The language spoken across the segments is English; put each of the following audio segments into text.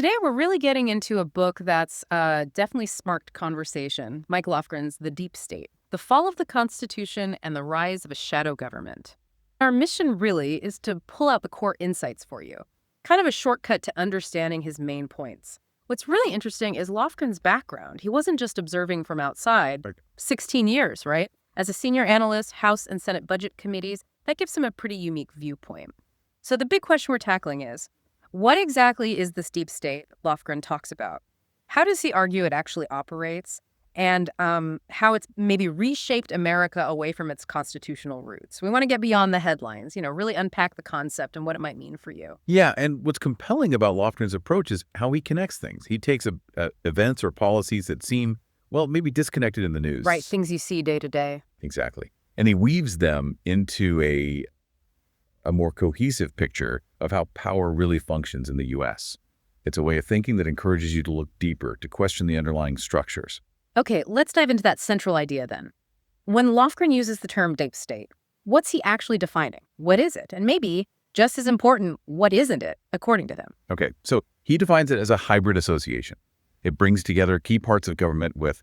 Today, we're really getting into a book that's definitely sparked conversation. Mike Lofgren's The Deep State, The Fall of the Constitution and the Rise of a Shadow Government. Our mission really is to pull out the core insights for you, kind of a shortcut to understanding his main points. What's really interesting is Lofgren's background. He wasn't just observing from outside. 16 years, right? As a senior analyst, House and Senate budget committees, that gives him a pretty unique viewpoint. So the big question we're tackling is, what exactly is this deep state Lofgren talks about? How does he argue it actually operates? And how it's maybe reshaped America away from its constitutional roots. We want to get beyond the headlines, really unpack the concept and what it might mean for you. Yeah, and what's compelling about Lofgren's approach is how he connects things. He takes events or policies that seem, well, maybe disconnected in the news. Right, things you see day to day. Exactly. And he weaves them into a more cohesive picture of how power really functions in the U.S. It's a way of thinking that encourages you to look deeper, to question the underlying structures. Okay, let's dive into that central idea then. When Lofgren uses the term deep state, what's he actually defining? What is it? And maybe, just as important, what isn't it, according to him? Okay, so he defines it as a hybrid association. It brings together key parts of government with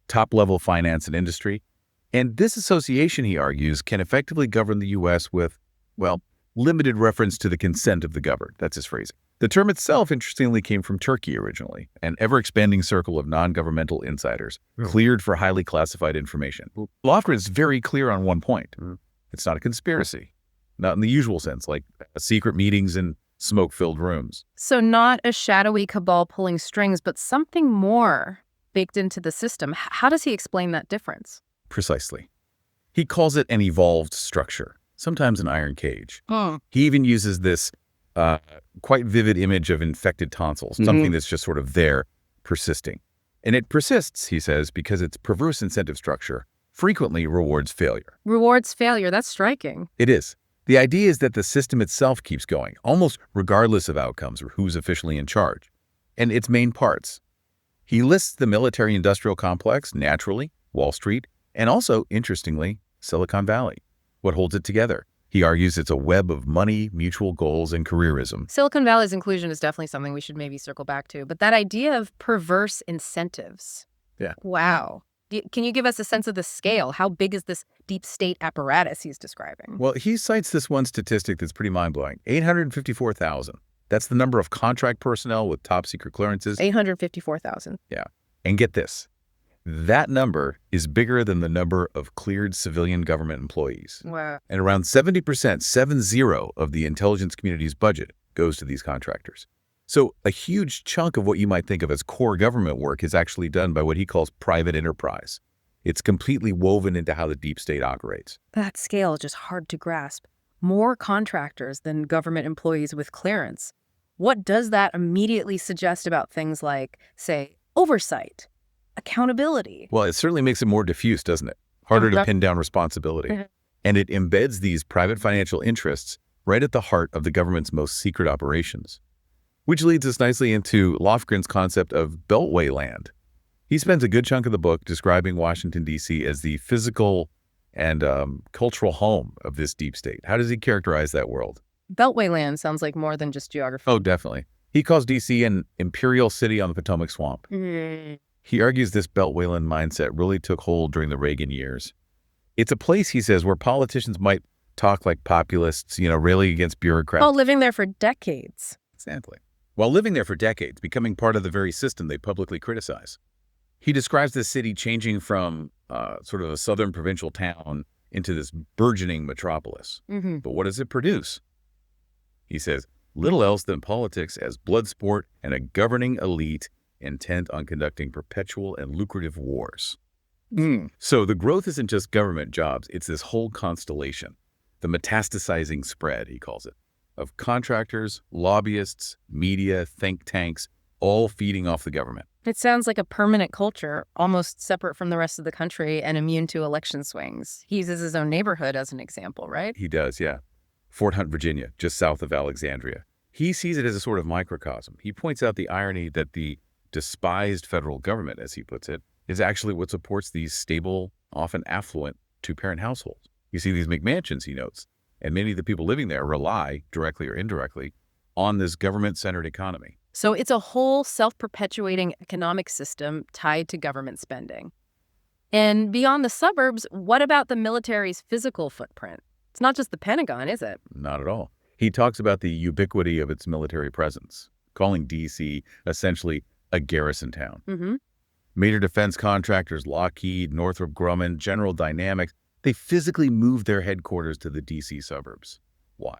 top-level finance and industry. And this association, he argues, can effectively govern the U.S. with, well, limited reference to the consent of the governed. That's his phrasing. The term itself, interestingly, came from Turkey originally, an ever-expanding circle of non-governmental insiders cleared for highly classified information. Lofgren is very clear on one point. It's not a conspiracy, not in the usual sense, like secret meetings in smoke-filled rooms. So not a shadowy cabal pulling strings, but something more baked into the system. How does he explain that difference? Precisely. He calls it an evolved structure, sometimes an iron cage. He even uses this quite vivid image of infected tonsils, something that's just sort of there, persisting. And it persists, he says, because its perverse incentive structure frequently rewards failure. Rewards failure, that's striking. It is. The idea is that the system itself keeps going, almost regardless of outcomes or who's officially in charge. And its main parts. He lists the military-industrial complex, naturally, Wall Street, and also, interestingly, Silicon Valley. What holds it together? He argues it's a web of money, mutual goals, and careerism. Silicon Valley's inclusion is definitely something we should maybe circle back to. But that idea of perverse incentives. Yeah. Wow. Can you give us a sense of the scale? How big is this deep state apparatus he's describing? Well, he cites this one statistic that's pretty mind-blowing. 854,000. That's the number of contract personnel with top secret clearances. 854,000. Yeah. And get this. That number is bigger than the number of cleared civilian government employees. Wow. And around 70%, 70, of the intelligence community's budget goes to these contractors. So a huge chunk of what you might think of as core government work is actually done by what he calls private enterprise. It's completely woven into how the deep state operates. That scale is just hard to grasp. More contractors than government employees with clearance. What does that immediately suggest about things like, say, oversight? Accountability. Well, it certainly makes it more diffuse, doesn't it? Harder to pin down responsibility. And it embeds these private financial interests right at the heart of the government's most secret operations. Which leads us nicely into Lofgren's concept of Beltway land. He spends a good chunk of the book describing Washington, D.C. as the physical and cultural home of this deep state. How does he characterize that world? Beltway land sounds like more than just geography. Oh, definitely. He calls D.C. an imperial city on the Potomac Swamp. He argues this Beltway land mindset really took hold during the Reagan years. It's a place, he says, where politicians might talk like populists, railing against bureaucrats. Oh, living there for decades. Exactly. While living there for decades, becoming part of the very system they publicly criticize. He describes this city changing from sort of a southern provincial town into this burgeoning metropolis. But what does it produce? He says, little else than politics as blood sport and a governing elite intent on conducting perpetual and lucrative wars. So the growth isn't just government jobs, it's this whole constellation, the metastasizing spread, he calls it, of contractors, lobbyists, media, think tanks, all feeding off the government. It sounds like a permanent culture, almost separate from the rest of the country and immune to election swings. He uses his own neighborhood as an example, right? He does, yeah. Fort Hunt, Virginia, just south of Alexandria. He sees it as a sort of microcosm. He points out the irony that the despised federal government, as he puts it, is actually what supports these stable, often affluent two-parent households. You see these McMansions, he notes, and many of the people living there rely, directly or indirectly, on this government-centered economy. So it's a whole self-perpetuating economic system tied to government spending. And beyond the suburbs, what about the military's physical footprint? It's not just the Pentagon, is it? Not at all. He talks about the ubiquity of its military presence, calling D.C. essentially a garrison town. Mm-hmm. Major defense contractors, Lockheed, Northrop Grumman, General Dynamics, they physically moved their headquarters to the D.C. suburbs. Why?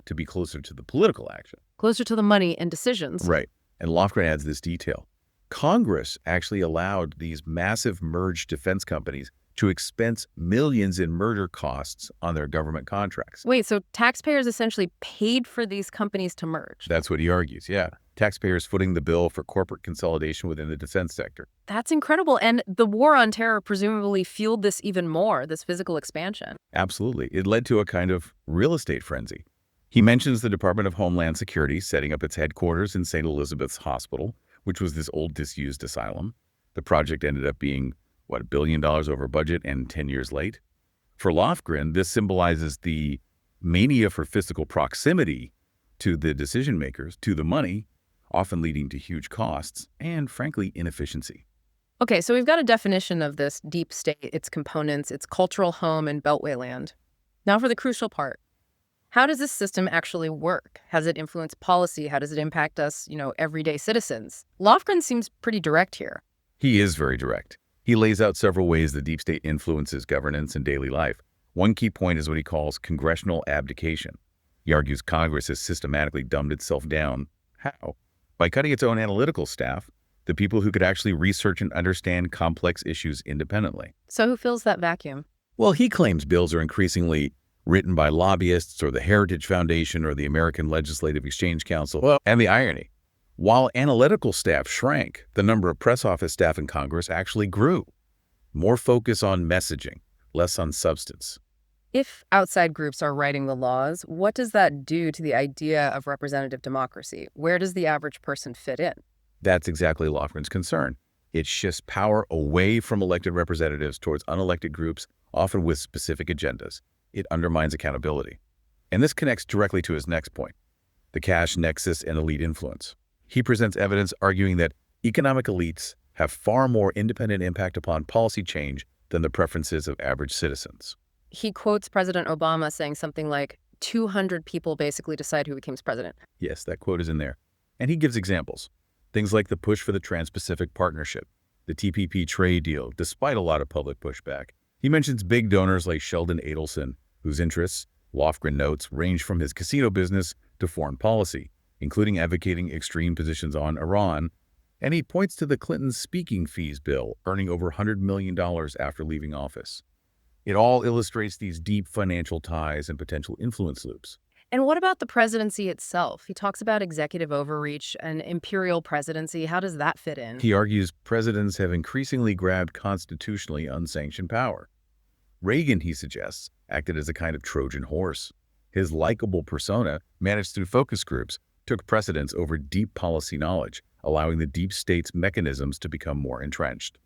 To be closer to the political action. Closer to the money and decisions. Right. And Lofgren adds this detail. Congress actually allowed these massive merged defense companies to expense millions in merger costs on their government contracts. Wait, so taxpayers essentially paid for these companies to merge? That's what he argues, yeah. Taxpayers footing the bill for corporate consolidation within the defense sector. That's incredible. And the war on terror presumably fueled this even more, this physical expansion. Absolutely. It led to a kind of real estate frenzy. He mentions the Department of Homeland Security setting up its headquarters in St. Elizabeth's Hospital, which was this old disused asylum. The project ended up being, $1 billion over budget and 10 years late. For Lofgren, this symbolizes the mania for physical proximity to the decision makers, to the money, often leading to huge costs and, frankly, inefficiency. Okay, so we've got a definition of this deep state, its components, its cultural home and Beltway land. Now for the crucial part. How does this system actually work? Has it influenced policy? How does it impact us, everyday citizens? Lofgren seems pretty direct here. He is very direct. He lays out several ways the deep state influences governance and daily life. One key point is what he calls congressional abdication. He argues Congress has systematically dumbed itself down. How? By cutting its own analytical staff, the people who could actually research and understand complex issues independently. So who fills that vacuum? Well, he claims bills are increasingly written by lobbyists or the Heritage Foundation or the American Legislative Exchange Council. And the irony, while analytical staff shrank, the number of press office staff in Congress actually grew. More focus on messaging, less on substance. If outside groups are writing the laws, what does that do to the idea of representative democracy? Where does the average person fit in? That's exactly Lofgren's concern. It shifts power away from elected representatives towards unelected groups, often with specific agendas. It undermines accountability. And this connects directly to his next point, the cash nexus and elite influence. He presents evidence arguing that economic elites have far more independent impact upon policy change than the preferences of average citizens. He quotes President Obama saying something like, 200 people basically decide who becomes president. Yes, that quote is in there. And he gives examples. Things like the push for the Trans-Pacific Partnership, the TPP trade deal, despite a lot of public pushback. He mentions big donors like Sheldon Adelson, whose interests, Lofgren notes, range from his casino business to foreign policy, including advocating extreme positions on Iran. And he points to the Clinton speaking fees bill, earning over $100 million after leaving office. It all illustrates these deep financial ties and potential influence loops. And what about the presidency itself? He talks about executive overreach and imperial presidency. How does that fit in? He argues presidents have increasingly grabbed constitutionally unsanctioned power. Reagan, he suggests, acted as a kind of Trojan horse. His likable persona, managed through focus groups, took precedence over deep policy knowledge, allowing the deep state's mechanisms to become more entrenched.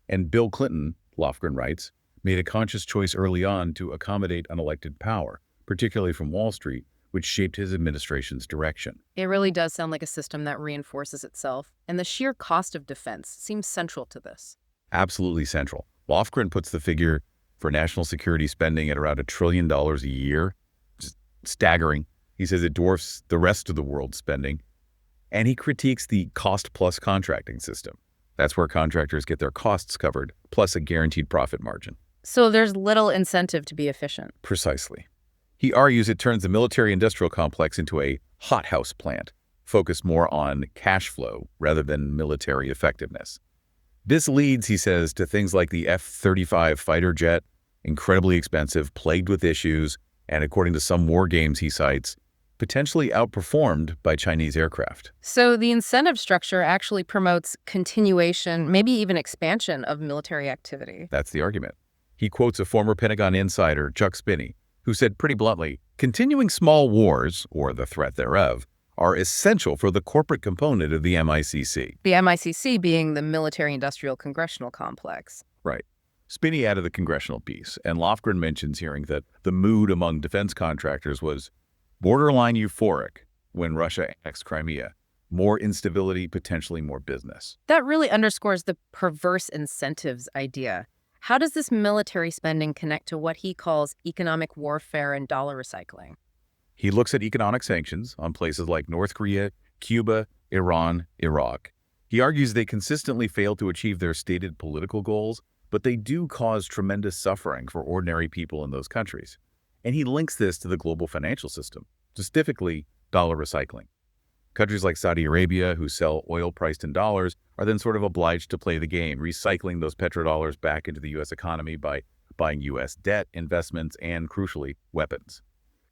And Bill Clinton, Lofgren writes, made a conscious choice early on to accommodate unelected power, particularly from Wall Street, which shaped his administration's direction. It really does sound like a system that reinforces itself, and the sheer cost of defense seems central to this. Absolutely central. Lofgren puts the figure for national security spending at around $1 trillion a year. Just staggering. He says it dwarfs the rest of the world's spending. And he critiques the cost-plus contracting system. That's where contractors get their costs covered, plus a guaranteed profit margin. So there's little incentive to be efficient. Precisely. He argues it turns the military-industrial complex into a hothouse plant, focused more on cash flow rather than military effectiveness. This leads, he says, to things like the F-35 fighter jet, incredibly expensive, plagued with issues, and according to some war games he cites, potentially outperformed by Chinese aircraft. So the incentive structure actually promotes continuation, maybe even expansion of military activity. That's the argument. He quotes a former Pentagon insider, Chuck Spinney, who said pretty bluntly, continuing small wars, or the threat thereof, are essential for the corporate component of the MICC. The MICC being the military-industrial Congressional complex. Right. Spinney added the Congressional piece, and Lofgren mentions hearing that the mood among defense contractors was borderline euphoric when Russia annexed Crimea, More instability, potentially more business. That really underscores the perverse incentives idea. How does this military spending connect to what he calls economic warfare and dollar recycling? He looks at economic sanctions on places like North Korea, Cuba, Iran, Iraq. He argues they consistently fail to achieve their stated political goals, but they do cause tremendous suffering for ordinary people in those countries. And he links this to the global financial system, specifically dollar recycling. Countries like Saudi Arabia, who sell oil priced in dollars, are then sort of obliged to play the game, recycling those petrodollars back into the U.S. economy by buying U.S. debt, investments, and, crucially, weapons.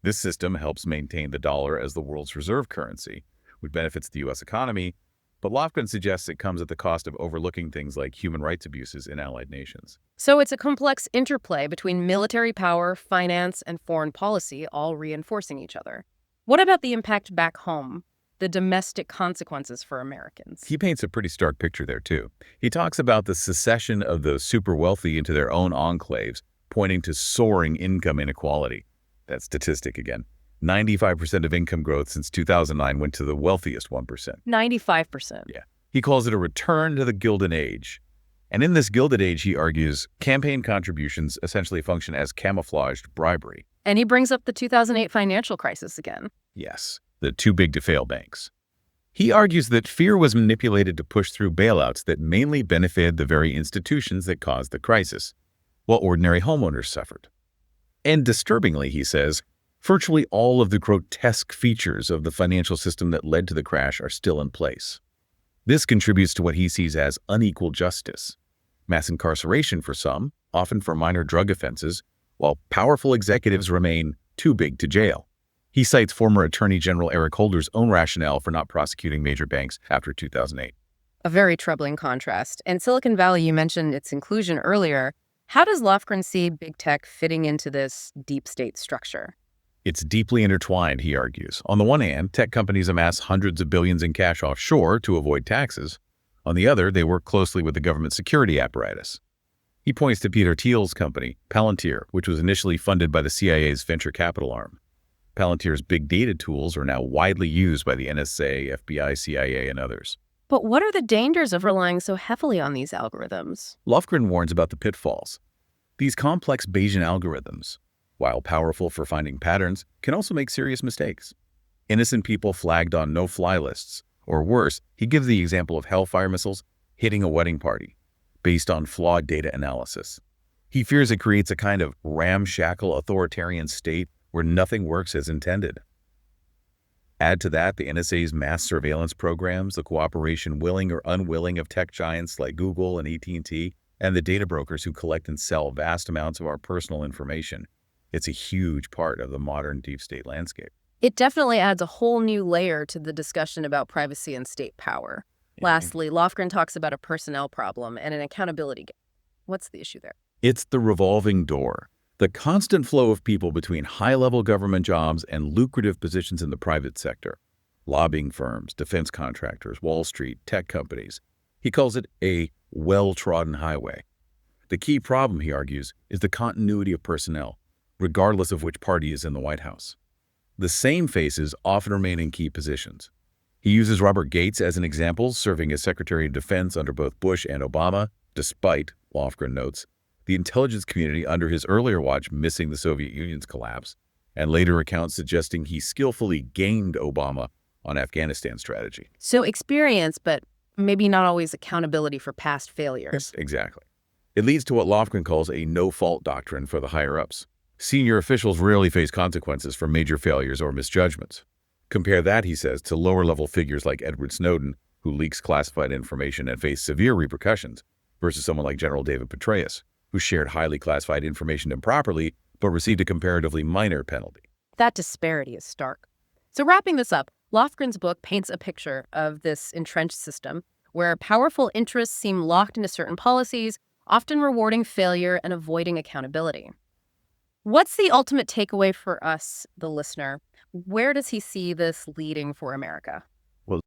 This system helps maintain the dollar as the world's reserve currency, which benefits the U.S. economy, but Lofgren suggests it comes at the cost of overlooking things like human rights abuses in allied nations. So it's a complex interplay between military power, finance, and foreign policy, all reinforcing each other. What about the impact back home? The domestic consequences for Americans? He paints a pretty stark picture there, too. He talks about the secession of the super wealthy into their own enclaves, pointing to soaring income inequality. That statistic again. 95% of income growth since 2009 went to the wealthiest 1%. 95%. Yeah. He calls it a return to the Gilded Age. And in this Gilded Age, he argues, campaign contributions essentially function as camouflaged bribery. And he brings up the 2008 financial crisis again. Yes, the too-big-to-fail banks. He argues that fear was manipulated to push through bailouts that mainly benefited the very institutions that caused the crisis, while ordinary homeowners suffered. And disturbingly, he says, virtually all of the grotesque features of the financial system that led to the crash are still in place. This contributes to what he sees as unequal justice, mass incarceration for some, often for minor drug offenses, while powerful executives remain too big to jail. He cites former Attorney General Eric Holder's own rationale for not prosecuting major banks after 2008. A very troubling contrast. And Silicon Valley, you mentioned its inclusion earlier. How does Lofgren see big tech fitting into this deep state structure? It's deeply intertwined, he argues. On the one hand, tech companies amass hundreds of billions in cash offshore to avoid taxes. On the other, they work closely with the government security apparatus. He points to Peter Thiel's company, Palantir, which was initially funded by the CIA's venture capital arm. Palantir's big data tools are now widely used by the NSA, FBI, CIA, and others. But what are the dangers of relying so heavily on these algorithms? Lofgren warns about the pitfalls. These complex Bayesian algorithms, while powerful for finding patterns, can also make serious mistakes. Innocent people flagged on no-fly lists, or worse, he gives the example of Hellfire missiles hitting a wedding party, based on flawed data analysis. He fears it creates a kind of ramshackle authoritarian state where nothing works as intended. Add to that the NSA's mass surveillance programs, the cooperation willing or unwilling of tech giants like Google and AT&T, and the data brokers who collect and sell vast amounts of our personal information. It's a huge part of the modern deep state landscape. It definitely adds a whole new layer to the discussion about privacy and state power. Lastly, Lofgren talks about a personnel problem and an accountability gap. What's the issue there? It's the revolving door. The constant flow of people between high-level government jobs and lucrative positions in the private sector. Lobbying firms, defense contractors, Wall Street, tech companies. He calls it a well-trodden highway. The key problem, he argues, is the continuity of personnel, regardless of which party is in the White House. The same faces often remain in key positions. He uses Robert Gates as an example, serving as Secretary of Defense under both Bush and Obama, despite, Lofgren notes, the intelligence community under his earlier watch missing the Soviet Union's collapse, and later accounts suggesting he skillfully gamed Obama on Afghanistan strategy. So experience, but maybe not always accountability for past failures. Exactly. It leads to what Lofgren calls a no-fault doctrine for the higher-ups. Senior officials rarely face consequences for major failures or misjudgments. Compare that, he says, to lower-level figures like Edward Snowden, who leaks classified information and faced severe repercussions, versus someone like General David Petraeus, who shared highly classified information improperly but received a comparatively minor penalty. That disparity is stark. So wrapping this up, Lofgren's book paints a picture of this entrenched system where powerful interests seem locked into certain policies, often rewarding failure and avoiding accountability. What's the ultimate takeaway for us, the listener? Where does he see this leading for America? Well,